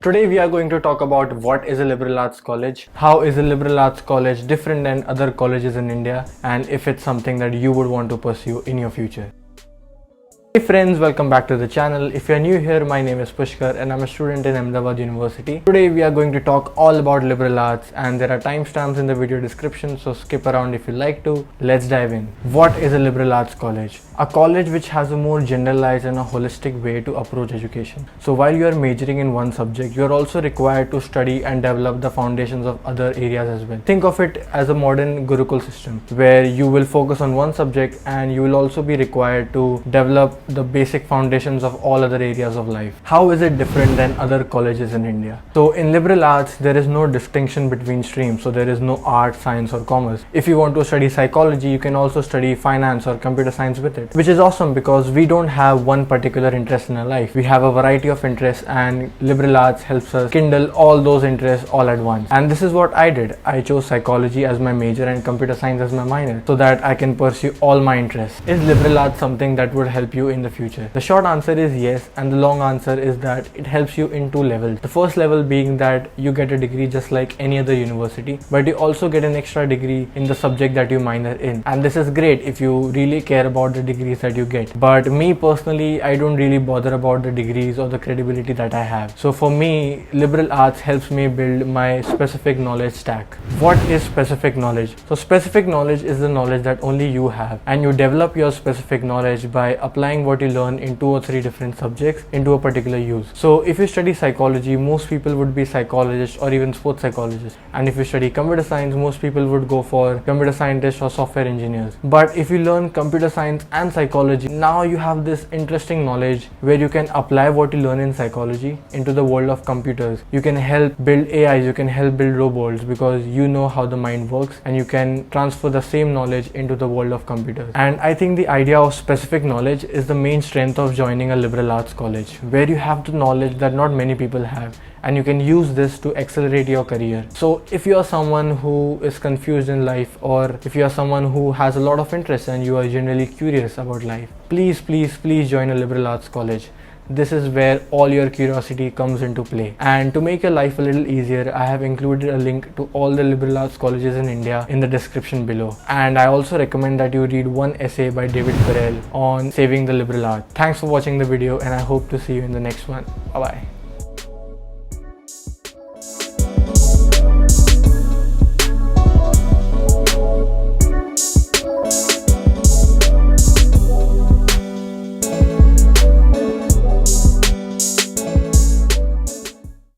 Today we are going to talk about what is a liberal arts college, how is a liberal arts college different than other colleges in India, and if it's something that you would want to pursue in your future. Hey friends, welcome back to the channel. If you're new here, my name is Pushkar and I'm a student in Ahmedabad University. Today we are going to talk all about liberal arts and there are timestamps in the video description, so skip around if you like to. Let's dive in. What is a liberal arts college? A college which has a more generalized and a holistic way to approach education. So while you are majoring in one subject, you are also required to study and develop the foundations of other areas as well. Think of it as a modern Gurukul system where you will focus on one subject and you will also be required to develop the basic foundations of all other areas of life. How is it different than other colleges in India? So in liberal arts, there is no distinction between streams. So there is no art, science or commerce. If you want to study psychology, you can also study finance or computer science with it, which is awesome because we don't have one particular interest in our life. We have a variety of interests and liberal arts helps us kindle all those interests all at once. And this is what I did. I chose psychology as my major and computer science as my minor so that I can pursue all my interests. Is liberal arts something that would help you in the future? The short answer is yes, and the long answer is that it helps you in two levels. The first level being that you get a degree just like any other university, but you also get an extra degree in the subject that you minor in, and this is great if you really care about the degrees that you get. But me personally, I don't really bother about the degrees or the credibility that I have. So for me, liberal arts helps me build my specific knowledge stack. What is specific knowledge? So specific knowledge is the knowledge that only you have, and you develop your specific knowledge by applying what you learn in 2 or 3 different subjects into a particular use. So if you study psychology, most people would be psychologists or even sports psychologists, and if you study computer science, most people would go for computer scientists or software engineers. But if you learn computer science and psychology, now you have this interesting knowledge where you can apply what you learn in psychology into the world of computers. You can help build AIs, you can help build robots because you know how the mind works, and you can transfer the same knowledge into the world of computers. And I think the idea of specific knowledge is the main strength of joining a liberal arts college, where you have the knowledge that not many people have, and you can use this to accelerate your career. So if you are someone who is confused in life, or if you are someone who has a lot of interest and you are generally curious about life, please join a liberal arts college. This is where all your curiosity comes into play. And to make your life a little easier, I have included a link to all the liberal arts colleges in India in the description below. And I also recommend that you read one essay by David Perel on saving the liberal arts. Thanks for watching the video, and I hope to see you in the next one. Bye bye.